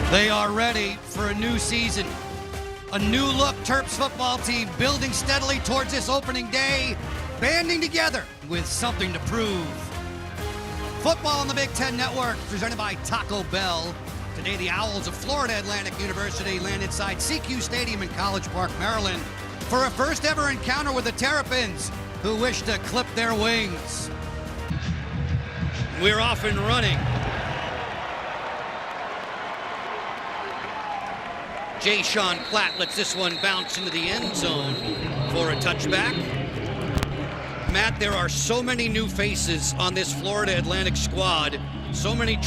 They are ready for a new season. A new look Terps football team building steadily towards this opening day, banding together with something to prove. Football on the Big Ten Network, presented by Taco Bell. Today, the Owls of Florida Atlantic University land inside CQ Stadium in College Park, Maryland, for a first ever encounter with the Terrapins, who wish to clip their wings. We're off and running. Jay-Sean Platt lets this one bounce into the end zone for a touchback. Matt, there are so many new faces on this Florida Atlantic squad, so many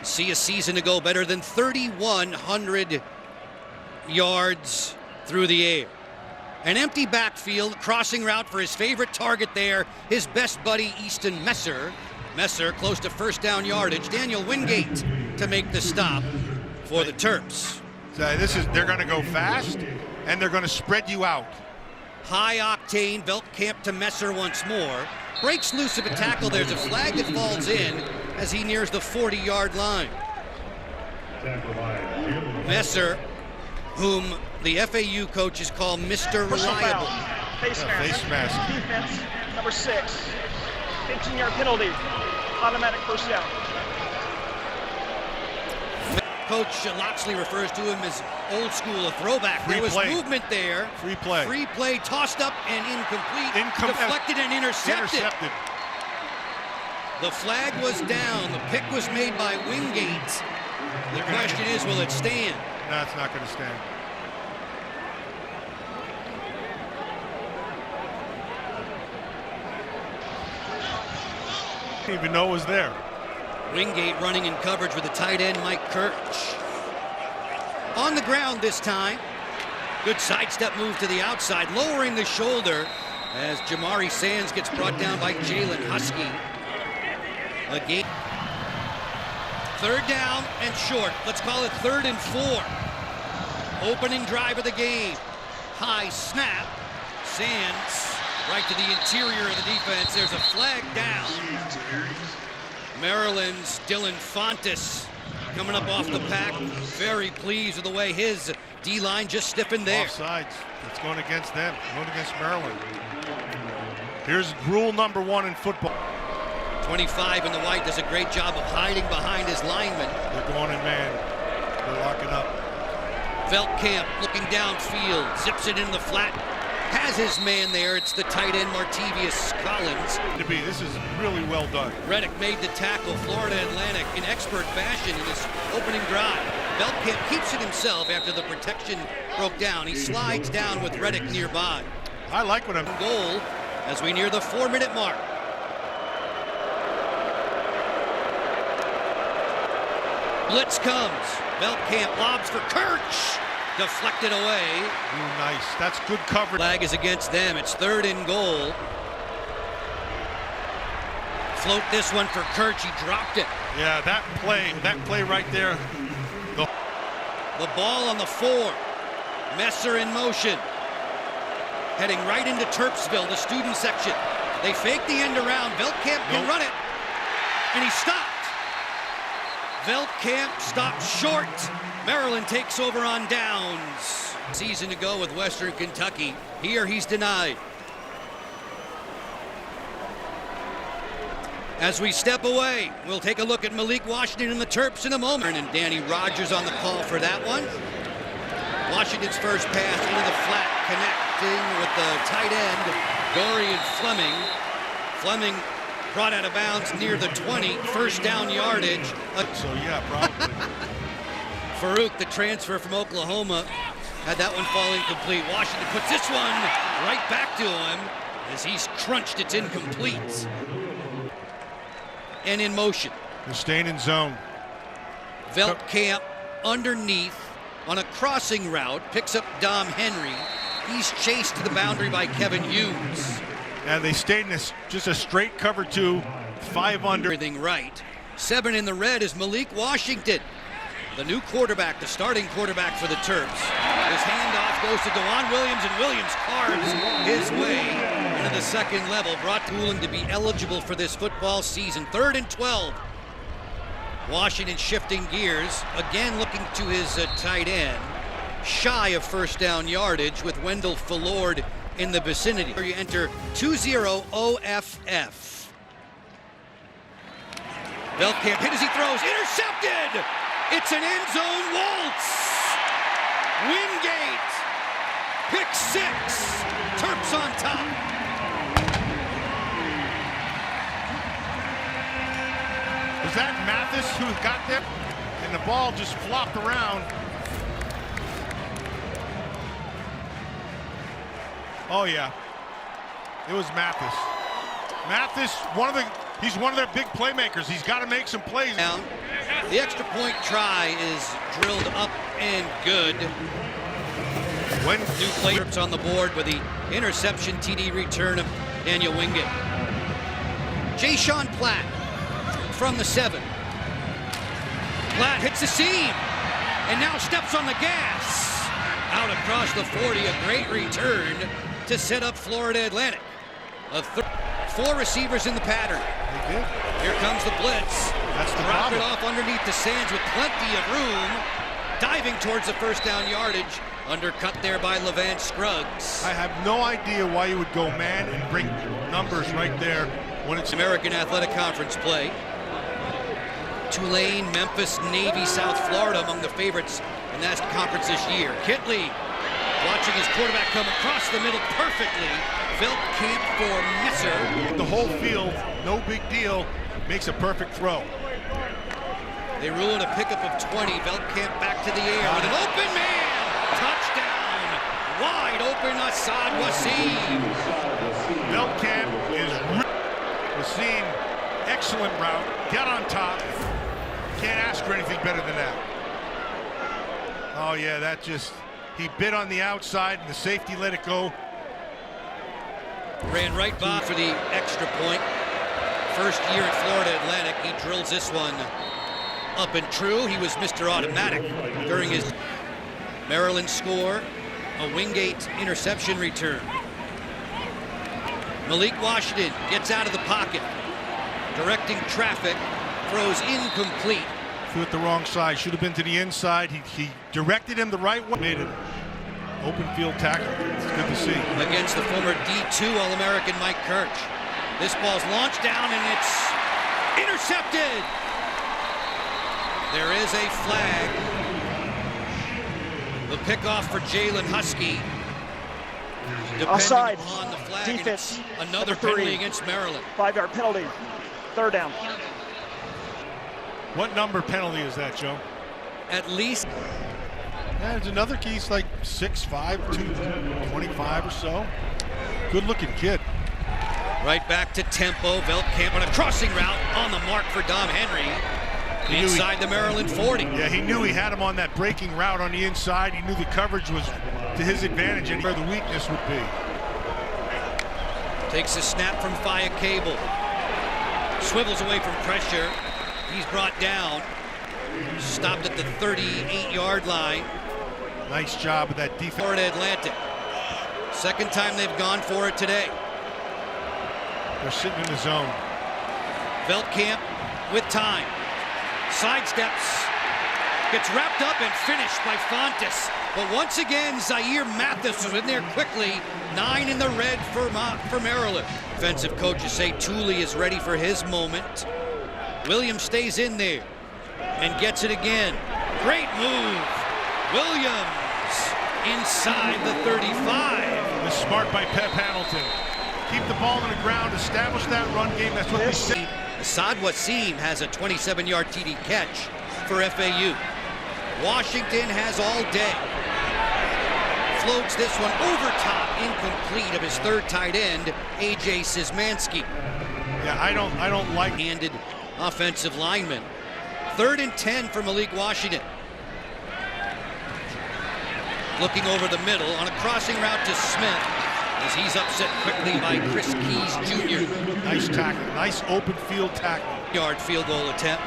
see a season ago better than 3,100 yards through the air. An empty backfield, crossing route for his favorite target there, his best buddy Easton Messer. Messer close to first down yardage. Daniel Wingate to make the stop for the Terps. They're going to go fast, and they're going to spread you out. High octane, Veldkamp to Messer once more. Breaks loose of a tackle. There's a flag that falls in as he nears the 40-yard line. Messer, whom the FAU coaches call Mr. Reliable. Face mask. Face mask. Defense, number 6. 15-yard penalty. Automatic first down. Coach Loxley refers to him as old school, a throwback. There was movement there. Free play. Free play, tossed up and incomplete. Deflected and intercepted. The flag was down. The pick was made by Wingate. The question is, will it stand? No, it's not going to stand. Didn't even know it was there. Wingate running in coverage with the tight end, Mike Kirch. On the ground this time. Good sidestep move to the outside, lowering the shoulder as Jamari Sands gets brought down by Jalen Husky. Again. Third down and short. Let's call it 3rd and 4. Opening drive of the game. High snap. Sands right to the interior of the defense. There's a flag down. Maryland's Dylan Fontes coming up off the pack. Very pleased with the way his D-line just stiffened there. Offsides. It's going against them. Going against Maryland. Here's rule number 1 in football. 25 in the white does a great job of hiding behind his lineman. They're going in man. They're locking up. Veldkamp looking downfield. Zips it in the flat. Has his man there. It's the tight end Martavius Collins. This is really well done. Reddick made the tackle. Florida Atlantic in expert fashion in this opening drive. Veldkamp keeps it himself after the protection broke down. He slides down with Reddick nearby. I like what I'm goal as we near the 4-minute mark. Blitz comes. Veldkamp lobs for Kirch. Deflected away. Ooh, nice. That's good coverage. Flag is against them. It's 3rd and goal. Float this one for Kirch. He dropped it. Yeah, that play right there. The ball on the 4. Messer in motion. Heading right into Terpsville, the student section. They fake the end around. Veldkamp can run it. And he stopped. Veldkamp stopped short. Maryland takes over on downs. Season to go with Western Kentucky. Here he's denied. As we step away, we'll take a look at Malik Washington and the Terps in a moment. And Danny Rogers on the call for that one. Washington's first pass into the flat, connecting with the tight end, Dorian Fleming. Fleming brought out of bounds near the 20, first down yardage. So yeah, probably. Farouk, the transfer from Oklahoma, had that one fall incomplete. Washington puts this one right back to him as he's crunched. It's incomplete. And in motion. They're staying in zone. Veldkamp underneath on a crossing route, picks up Dom Henry. He's chased to the boundary by Kevin Hughes. And they stayed in this, just a straight cover 2, 5 under. Everything right. 7 in the red is Malik Washington. The new quarterback, the starting quarterback for the Terps. His handoff goes to DeJuan Williams, and Williams carves his way into the second level. Brought Cooling to be eligible for this football season. 3rd and 12. Washington shifting gears, again looking to his tight end. Shy of first down yardage with Wendell Fullord in the vicinity. You enter 2-0 OFF. Veldkamp hit as he throws, intercepted! It's an end zone waltz! Wingate, pick 6, Terps on top. Was that Mathis who got there? And the ball just flopped around. Oh yeah, it was Mathis. Mathis, he's one of their big playmakers. He's got to make some plays. Now, the extra point try is drilled up and good. When New players on the board with the interception TD return of Daniel Wingate. Jay-Sean Platt from the 7. Platt hits the seam and now steps on the gas. Out across the 40, a great return to set up Florida Atlantic. 4 receivers in the pattern. They did. Here comes the blitz. That's the Drop problem. it off underneath the Sands with plenty of room. Diving towards the first down yardage. Undercut there by Levan Scruggs. I have no idea why you would go man and bring numbers right there when it's American Athletic Conference play. Tulane, Memphis, Navy, South Florida among the favorites in that conference this year. Kitley watching his quarterback come across the middle perfectly. Veldkamp for Messer. the whole field, no big deal, makes a perfect throw. They rule it a pickup of 20. Veldkamp back to the air with an open man. Touchdown. Wide open Assad Wasim. Veldkamp is Wasim, excellent route, got on top. Can't ask for anything better than that. Oh yeah, that just, he bit on the outside and the safety let it go. Ran right by for the extra point. First year at Florida Atlantic, he drills this one up and true. He was Mr. Automatic during his Maryland score. A Wingate interception return. Malik Washington gets out of the pocket, directing traffic, throws incomplete. Threw it the wrong side, should have been to the inside. He directed him the right way. Made it open field tackle. It's good to see. Against the former D2 All-American Mike Kirch. This ball's launched down and it's intercepted. There is a flag. The pickoff for Jalen Husky. Depending Offside. upon the flag, Defense. and it's another Number 3. penalty against Maryland. 5-yard penalty. 3rd down. What number penalty is that, Joe? At least Yeah, there's another key. He's like 6'5", 225 or so. Good looking kid. right back to tempo. Veldkamp on a crossing route on the mark for Dom Henry. Inside the Maryland 40. Yeah, he knew he had him on that breaking route on the inside. He knew the coverage was to his advantage and where the weakness would be. Takes a snap from Faya Cable. Swivels away from pressure. He's brought down. Stopped at the 38-yard line. Nice job of that defense. Florida Atlantic. Second time they've gone for it today. They're sitting in the zone. Veldkamp with time. Sidesteps. Gets wrapped up and finished by Fontes. But once again, Zaire Mathis was in there quickly. 9 in the red for Maryland. Defensive coaches say Tooley is ready for his moment. Williams stays in there and gets it again. Great move. Williams inside the 35. This smart by Pep Hamilton. Keep the ball on the ground, establish that run game. That's what we say. Assad Wasim has a 27-yard TD catch for FAU. Washington has all day. Floats this one over top, incomplete, of his third tight end, AJ Szymanski. Yeah, I don't like. Handed offensive lineman. 3rd and 10 for Malik Washington. Looking over the middle on a crossing route to Smith as he's upset quickly by Chris Keys Jr. Nice tackle, nice open field tackle. Yard field goal attempt.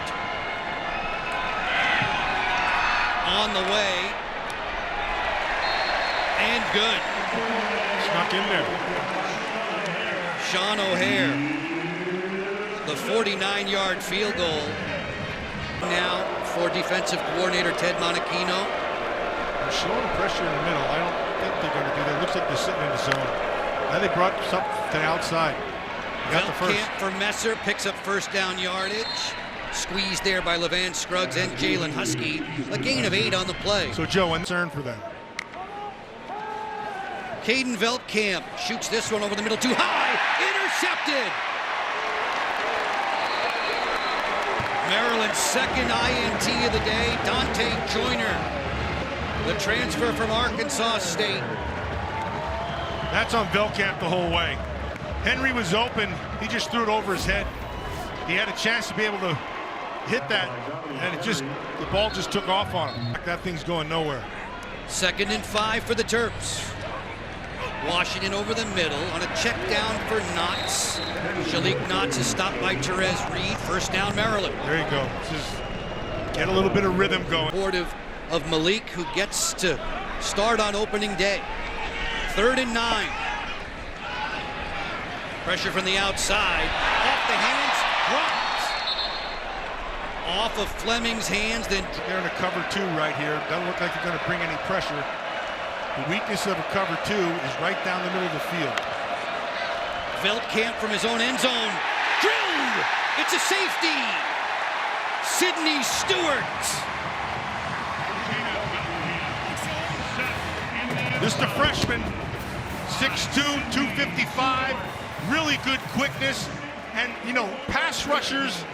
On the way. And good. Snuck in there. Sean O'Hare. The 49-yard field goal Now for defensive coordinator Ted Monachino. They're showing pressure in the middle. I don't think they're going to do that. Looks like they're sitting in the zone. Now they brought something outside. Got the first. Camp for Messer picks up first down yardage. Squeezed there by Levan Scruggs and Jalen Husky. A gain of 8 on the play. So Joe, concern for them. Caden Veldkamp shoots this one over the middle too high. Intercepted. Maryland's second INT of the day, Dante Joyner, the transfer from Arkansas State. That's on Veldkamp the whole way. Henry was open. He just threw it over his head. He had a chance to be able to hit that, and the ball just took off on him. That thing's going nowhere. 2nd and 5 for the Terps. Washington over the middle on a check down for Knotts. Shalik Knotts is stopped by Therese Reed. First down, Maryland. There you go. Just get a little bit of rhythm going. Supportive of Malik, who gets to start on opening day. 3rd and 9. Pressure from the outside. Off the hands, dropped. Off of Fleming's hands, then They're in a cover 2 right here. Doesn't look like they're going to bring any pressure. The weakness of a cover 2 is right down the middle of the field. Veldkamp from his own end zone. Drilled! It's a safety! Sidney Stewart. This is the freshman, 6'2", 255, really good quickness. And, you know, pass rushers,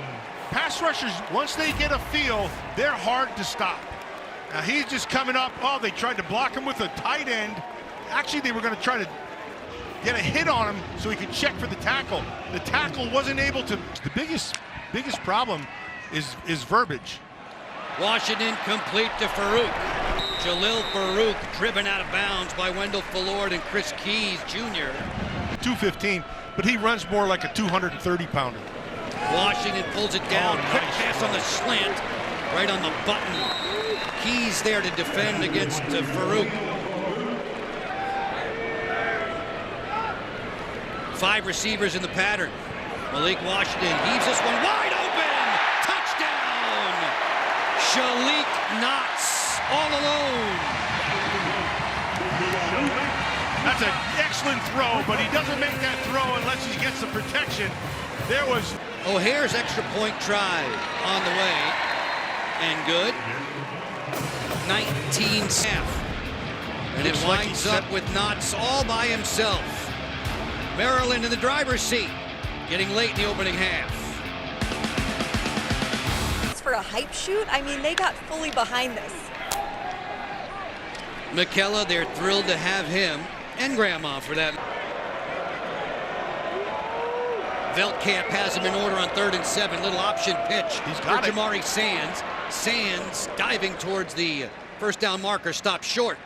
once they get a feel, they're hard to stop. Now he's just coming up. Oh, they tried to block him with a tight end. Actually, they were going to try to get a hit on him so he could check for the tackle. The tackle wasn't able to. The biggest problem is verbiage. Washington complete to Farouk. Jalil Farouk driven out of bounds by Wendell Fullord and Chris Keys Jr. 215, but he runs more like a 230-pounder. Washington pulls it down. Quick pass on the slant, right on the button. Keys there to defend against Farouk. 5 receivers in the pattern. Malik Washington heaves this one wide open. Touchdown! Shalik Knotts all alone. That's an excellent throw, but he doesn't make that throw unless he gets the protection. There was O'Hare's extra point try on the way, and good. 19 snap, and it winds up with Knotts all by himself. Maryland in the driver's seat, getting late in the opening half. For a hype shoot, I mean, they got fully behind this. McKella, they're thrilled to have him, and Grandma for that. Veldkamp has him in order on 3rd and 7. Little option pitch for Jamari Sands. Sands diving towards the first down marker, stopped short.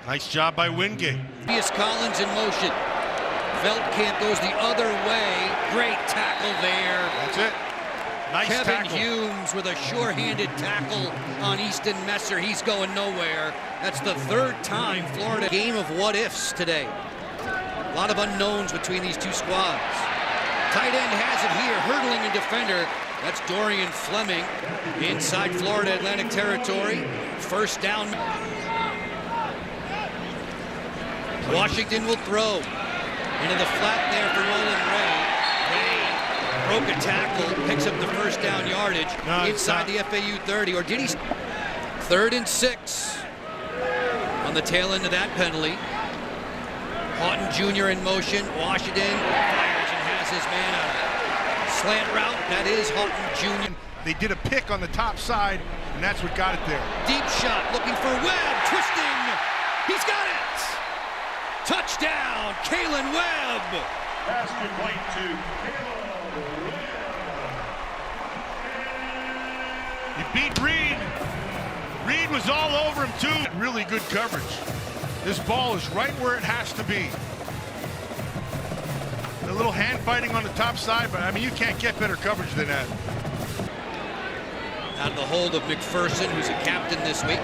Nice job by Wingate. Tobias Collins in motion. Veldkamp goes the other way. Great tackle there. That's it. Nice Kevin tackle. Humes with a sure-handed tackle on Easton Messer. He's going nowhere. That's the 3rd time Florida. Game of what-ifs today. A lot of unknowns between these two squads. Tight end has it here, hurdling a defender. That's Dorian Fleming inside Florida Atlantic territory. First down. Washington will throw into the flat there for Nolan Ray. Ray broke a tackle, picks up the first down yardage inside the FAU 30. Or did he? 3rd and 6 on the tail end of that penalty. Houghton Jr. in motion. Washington fires and has his man out. Slant route, that is Houghton Jr. They did a pick on the top side, and that's what got it there. Deep shot, looking for Webb, twisting. He's got it! Touchdown, Kalen Webb! Pass complete to He beat Reed. Reed was all over him, too. Really good coverage. This ball is right where it has to be. A little hand fighting on the top side, but I mean, you can't get better coverage than that. Out of the hold of McPherson, who's a captain this week.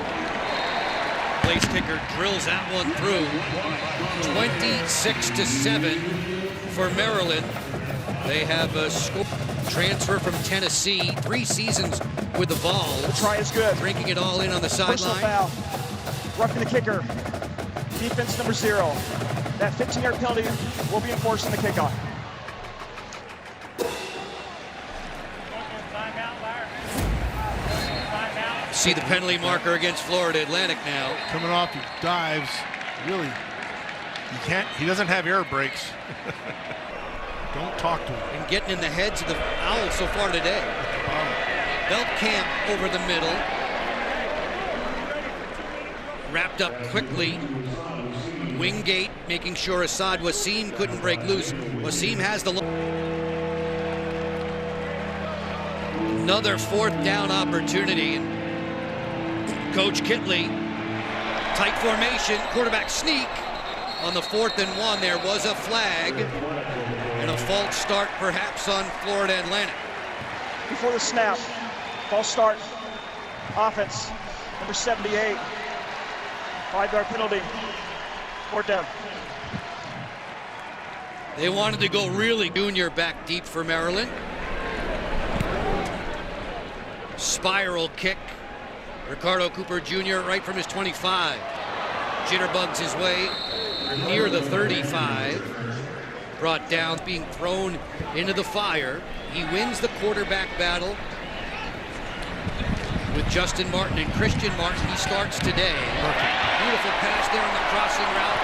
Place kicker drills that one through. 26-7 for Maryland. They have a transfer from Tennessee, 3 seasons with the Vols. The try is good. Drinking it all in on the Personal sideline. foul. Roughing the kicker. Defense number 0. That 15-yard penalty will be enforced in the kickoff. See the penalty marker against Florida Atlantic now. Coming off his dives, really, he doesn't have air brakes. Don't talk to him. And getting in the heads of the Owls so far today. Beltkamp over the middle. Wrapped up quickly. Wingate making sure Assad Wasim couldn't break loose. Wasim has the... Another 4th down opportunity. Coach Kitley, tight formation, quarterback sneak. On the 4th and 1, there was a flag and a false start perhaps on Florida Atlantic. Before the snap, false start, offense, number 78, 5-yard penalty, 4th down. They wanted to go really junior back deep for Maryland. Spiral kick. Ricardo Cooper Jr. right from his 25. Jitterbugs his way near the 35. Brought down, being thrown into the fire. He wins the quarterback battle with Justin Martin and Christian Martin. He starts today. Beautiful pass there on the crossing route.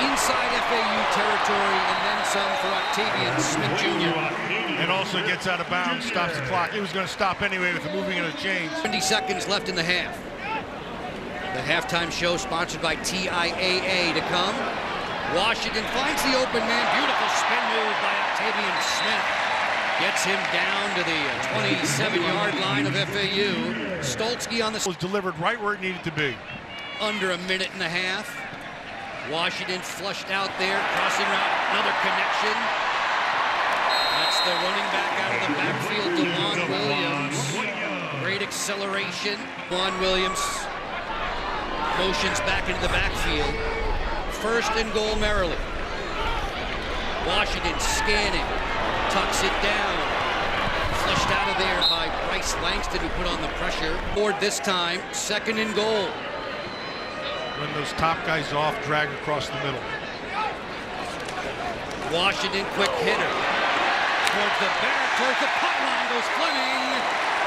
Inside FAU territory and then some for Octavian Smith Jr. And also gets out of bounds, stops the clock. It was going to stop anyway with the moving of the chains. 70 seconds left in the half. The halftime show sponsored by TIAA to come. Washington finds the open man. Beautiful spin move by Octavian Smith. Gets him down to the 27-yard line of FAU. Stolsky on the... Was delivered right where it needed to be. Under a minute and a half. Washington flushed out there. Crossing route. Another connection. That's the running back out of the backfield, DeJuan Williams. Great acceleration. DeJuan Williams motions back into the backfield. 1st and goal, Maryland. Washington scanning, tucks it down. Flushed out of there by Bryce Langston, who put on the pressure. Board this time, 2nd and goal. When those top guys off, drag across the middle. Washington, quick hitter. Towards the back, towards the pylon goes Fleming.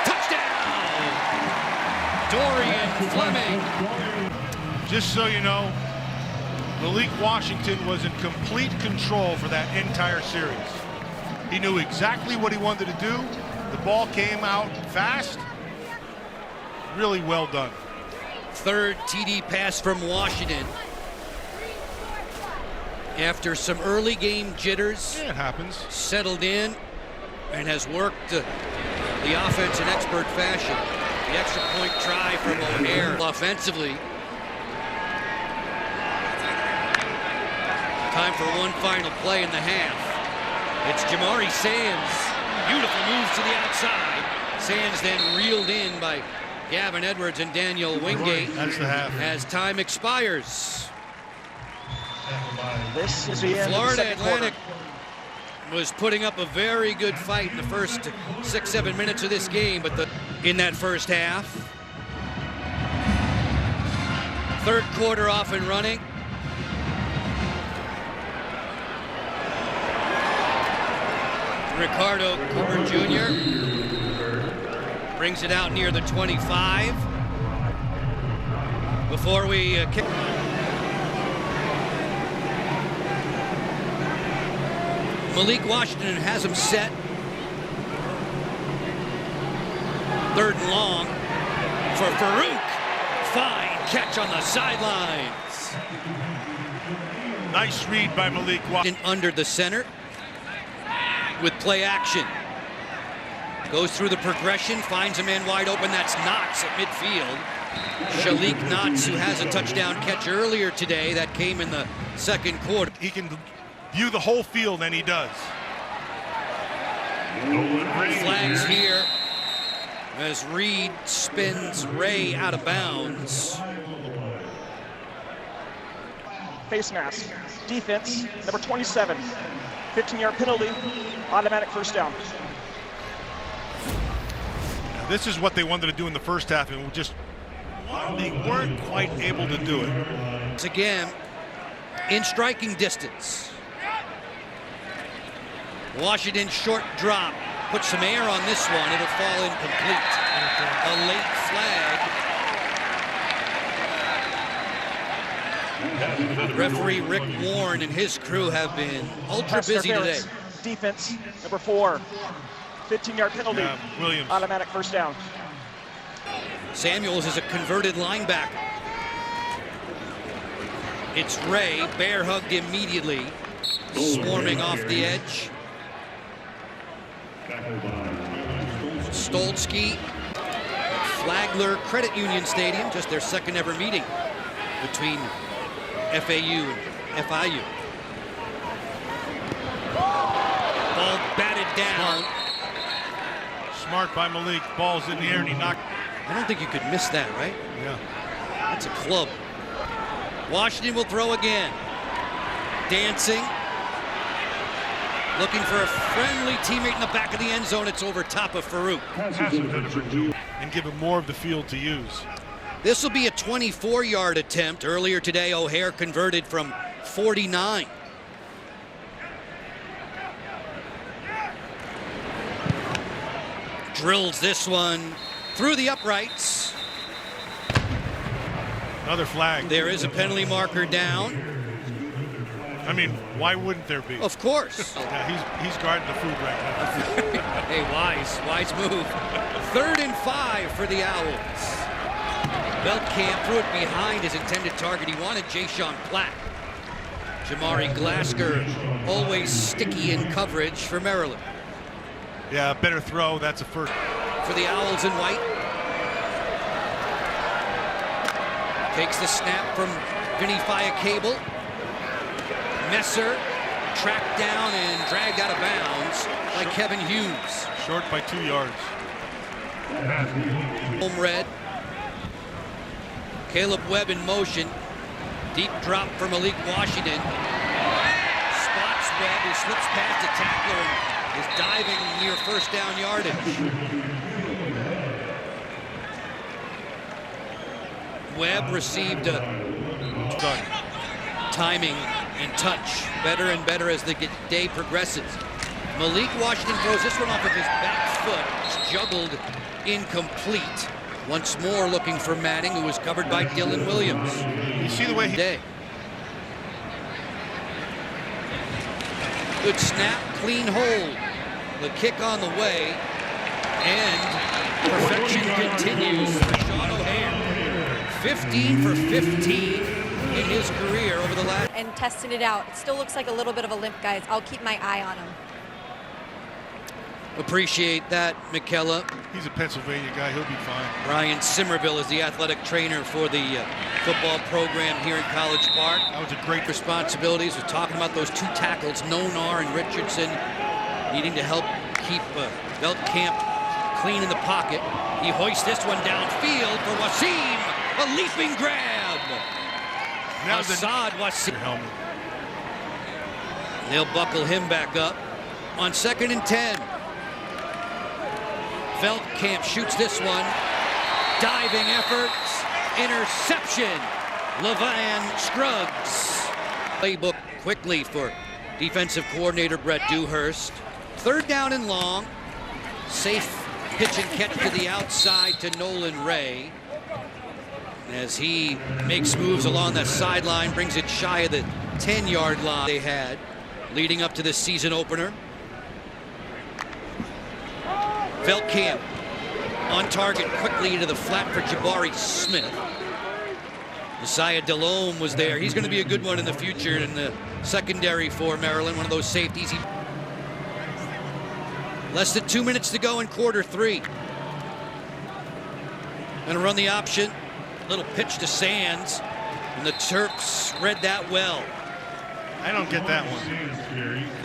Touchdown! Dorian Fleming. Just so you know, Malik Washington was in complete control for that entire series. He knew exactly what he wanted to do. The ball came out fast. Really well done. 3rd TD pass from Washington. After some early game jitters, Yeah, it happens. settled in and has worked the offense in expert fashion. The extra point try from O'Hare offensively. Time for one final play in the half. It's Jamari Sands. Beautiful moves to the outside. Sands then reeled in by Gavin Edwards and Daniel Wingate. That's the half. As time expires. This is the end Florida of the second Atlantic quarter. was putting up a very good fight in the first 6-7 minutes of this game, but in that first half. 3rd quarter off and running. Ricardo Cooper Jr. brings it out near the 25. Before we kick. Malik Washington has him set. 3rd and long for Farouk. Fine catch on the sidelines. Nice read by Malik Washington. Under the center with play action. Goes through the progression, finds a man wide open. That's Knox at midfield. Shalik Knox, who has a touchdown catch earlier today that came in the 2nd quarter. He can view the whole field, and he does. Flags here as Reed spins Ray out of bounds. face mask. Defense, number 27. 15-yard penalty, automatic first down. Now, this is what they wanted to do in the first half, and they weren't quite able to do it. It's again in striking distance. Washington short drop. Put some air on this one. It'll fall incomplete. A late flag. Referee Rick Warren and his crew have been ultra Pass busy today. interference. Defense, number 4. 15-yard penalty, Williams. automatic first down. Samuels is a converted linebacker. It's Ray, bear hugged immediately, swarming off the edge. Stolsky, Flagler Credit Union Stadium, just their second ever meeting between FAU and FIU. Ball batted down. Smart by Malik. Ball's in the air and he knocked. I don't think you could miss that, right? Yeah. That's a club. Washington will throw again. Dancing. Looking for a friendly teammate in the back of the end zone. It's over top of Farouk. And give him more of the field to use. This will be a 24-yard attempt. Earlier today, O'Hare converted from 49. Drills this one through the uprights. Another flag. There is a penalty marker down. I mean, why wouldn't there be? Of course. Yeah, he's guarding the food right now. Hey, wise move. 3rd and 5 for the Owls. Beltkamp threw it behind his intended target. He wanted Jayshon Platt. Jamari Glasker always sticky in coverage for Maryland. Yeah, better throw. That's a first. For the Owls in white. Takes the snap from Vinny Fiacable. Messer tracked down and dragged out of bounds by Kevin Hughes. Short by 2 yards. Home red. Caleb Webb in motion. Deep drop for Malik Washington. Spots Webb, who slips past a tackler and is diving near first down yardage. Webb received a timing and touch better and better as the day progresses. Malik Washington throws this one off of his back foot. It's juggled incomplete. Once more looking for Manning, who was covered by Dylan Williams. You see the way he... Day. Good snap, clean hold. The kick on the way. And perfection continues for Sean O'Hare. 15 for 15 in his career over the last... And testing it out. It still looks like a little bit of a limp, guys. I'll keep my eye on him. Appreciate that, McKella. He's a Pennsylvania guy. He'll be fine. Ryan Simmerville is the athletic trainer for the football program here in College Park. That was a great responsibilities. We're talking about those 2 tackles, Nonar and Richardson, needing to help keep Beltkamp clean in the pocket. He hoists this one downfield for Wasim. A leaping grab. Assad Wasim. Helmet. They'll buckle him back up on 2nd and 10. Beltkamp shoots this one. Diving effort. Interception. Levan Scruggs. Playbook quickly for defensive coordinator Brett Dewhurst. 3rd down and long. Safe pitch and catch to the outside to Nolan Ray. As he makes moves along the sideline, brings it shy of the 10-yard line they had leading up to this season opener. Beltkamp on target quickly into the flat for Jabari Smith. Josiah Delhomme was there. He's going to be a good one in the future in the secondary for Maryland, one of those safeties. Less than 2 minutes to go in quarter 3. Going to run the option. Little pitch to Sands, and the Terps read that well. I don't get that one.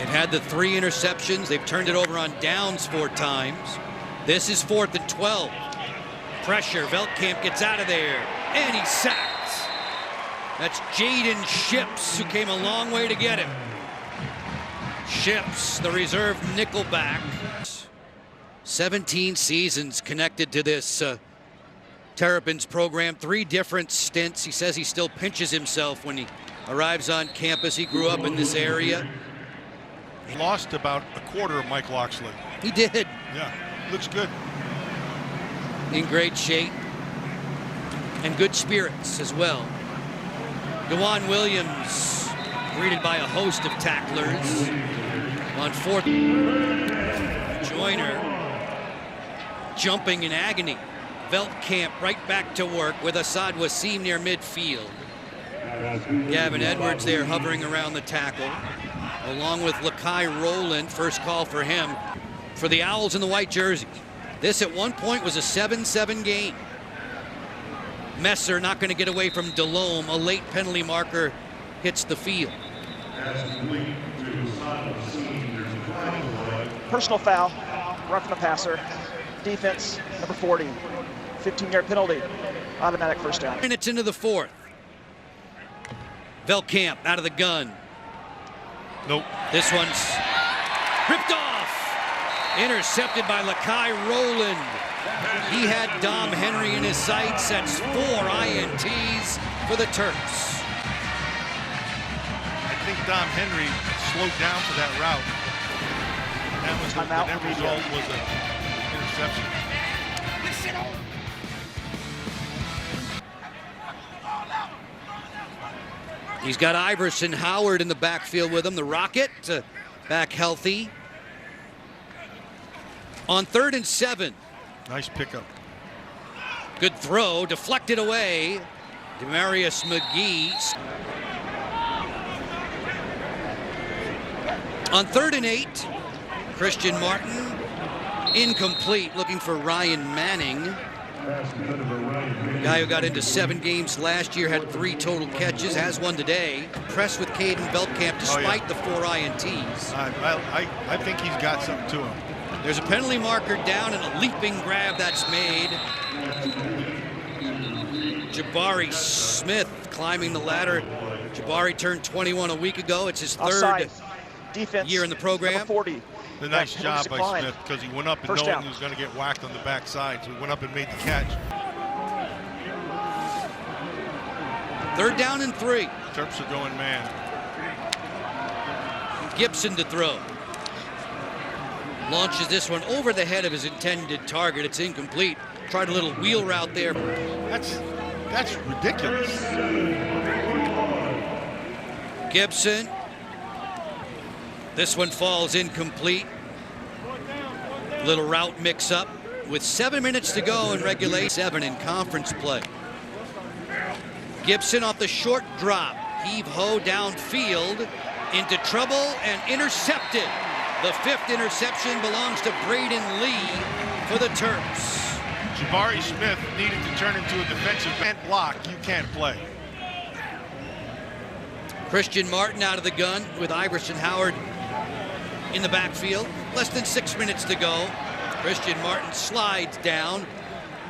It had the 3 interceptions. They've turned it over on downs 4 times. This is 4th and 12. Pressure. Beltkamp gets out of there, and he's sacked. That's Jaden Ships, who came a long way to get him. Ships, the reserve nickelback. 17 seasons connected to this Terrapins program, 3 different stints. He says he still pinches himself when he arrives on campus. He grew up in this area. He lost about a quarter of Mike Loxley. He did. Yeah, looks good. In great shape and good spirits as well. DeJuan Williams, greeted by a host of tacklers on 4th. Joyner jumping in agony. Veldkamp right back to work with Assad Wasim near midfield. Gavin Edwards there hovering around the tackle, along with Lakai Rowland. First call for him. For the Owls in the white jerseys, this at one point was a 7-7 game. Messer not going to get away from Delhomme. A late penalty marker hits the field. Personal foul, roughing the passer. Defense, number 40. 15-yard penalty, automatic first down. Minutes into the 4th. Veldkamp out of the gun. Nope. This one's ripped off. Intercepted by Lakai Rowland. He had Dom Henry in his sights. That's 4 INTs for the Terps. I think Dom Henry slowed down for that route. That was the net result was an interception. He's got Iverson Howard in the backfield with him. The Rocket back healthy. On 3rd and 7. Nice pickup. Good throw, deflected away. Demarius McGee. On 3rd and 8, Christian Martin, incomplete, looking for Ryan Manning. Guy who got into 7 games last year, had 3 total catches, has 1 today. Impressed with Caden Veldkamp despite the 4 INTs. I think he's got something to him. There's a penalty marker down and a leaping grab that's made. Jabari Smith climbing the ladder. Jabari turned 21 a week ago. It's his 3rd year in the program. Number 40. A nice job by Smith because he went up and knowing he was going to get whacked on the backside, so he went up and made the catch. 3rd down and 3. Terps are going man. Gibson to throw. Launches this one over the head of his intended target. It's incomplete. Tried a little wheel route there. That's ridiculous. Gibson. This one falls incomplete. Little route mix-up with 7 minutes to go in regulation. 7 in conference play. Gibson off the short drop. Heave-ho downfield. Into trouble and intercepted. The 5th interception belongs to Braden Lee for the Terps. Jabari Smith needed to turn into a defensive end block. You can't play. Christian Martin out of the gun with Iverson Howard in the backfield. Less than 6 minutes to go. Christian Martin slides down,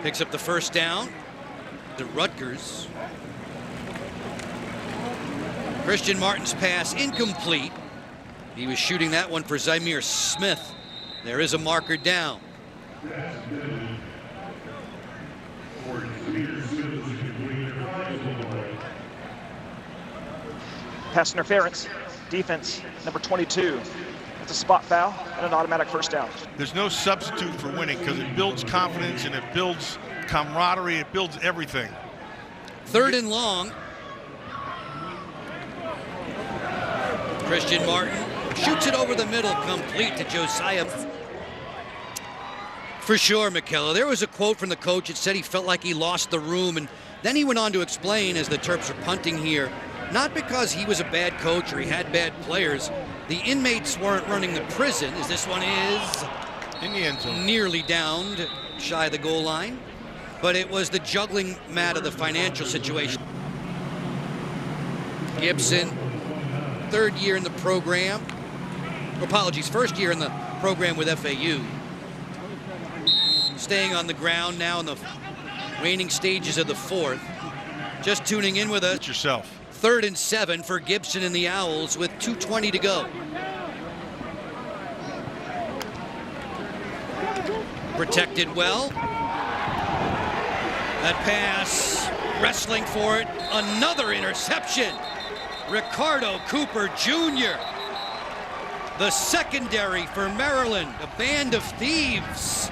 picks up the first down. The Rutgers. Christian Martin's pass incomplete. He was shooting that one for Zymir Smith. There is a marker down. Pass interference. Defense, number 22. It's a spot foul and an automatic first down. There's no substitute for winning because it builds confidence and it builds camaraderie. It builds everything. 3rd and long. Christian Martin shoots it over the middle, complete to Josiah. For sure, McKellar. There was a quote from the coach that said he felt like he lost the room, and then he went on to explain as the Terps are punting here, not because he was a bad coach or he had bad players. The inmates weren't running the prison, as this one is in the end zone, nearly downed, shy of the goal line. But it was the juggling mat of the financial situation. Gibson, 3rd year in the program. Apologies, 1st year in the program with FAU. Staying on the ground now in the waning stages of the 4th. Just tuning in with us. It's yourself. 3rd and 7 for Gibson and the Owls with 2:20 to go. Protected well. That pass, wrestling for it, another interception. Ricardo Cooper Jr. The secondary for Maryland, a band of thieves.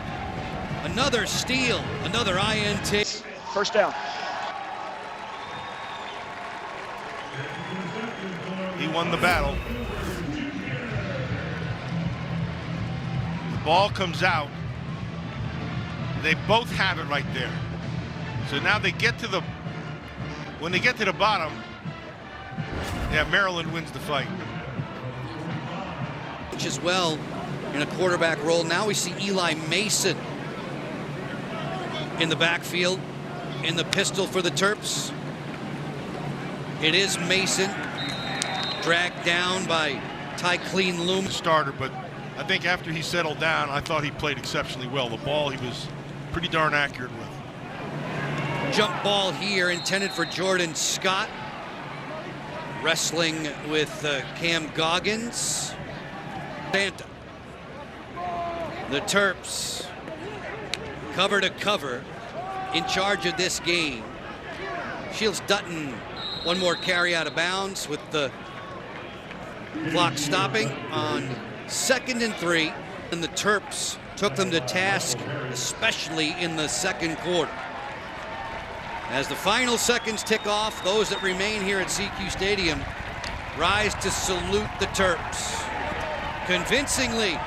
Another steal, another INT. First down. He won the battle. The ball comes out. They both have it right there. So now they get to the, when they get to the bottom, yeah, Maryland wins the fight. As well in a quarterback role. Now we see Eli Mason in the backfield in the pistol for the Terps. It is Mason, dragged down by Tycleen Loomis. Starter, but I think after he settled down, I thought he played exceptionally well. The ball he was pretty darn accurate with. Jump ball here intended for Jordan Scott. Wrestling with Cam Goggins. Santa. The Terps cover to cover in charge of this game. Shields Dutton, one more carry out of bounds with the clock stopping on 2nd and 3. And the Terps took them to task, especially in the second quarter. As the final seconds tick off, those that remain here at CQ Stadium rise to salute the Terps. Convincingly,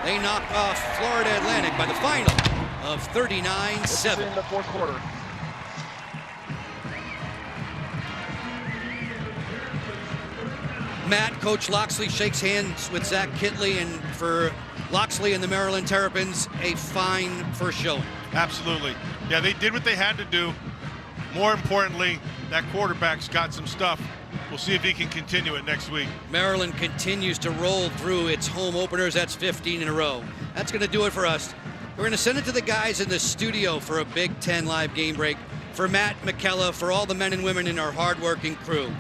they knock off Florida Atlantic by the final of 39-7. In the fourth quarter. Matt, Coach Loxley shakes hands with Zach Kitley, and for Loxley and the Maryland Terrapins, a fine first showing. Absolutely. Yeah, they did what they had to do. More importantly, that quarterback's got some stuff. We'll see if he can continue it next week. Maryland continues to roll through its home openers. That's 15 in a row. That's going to do it for us. We're going to send it to the guys in the studio for a Big Ten live game break. For Matt McKellar, for all the men and women in our hardworking crew.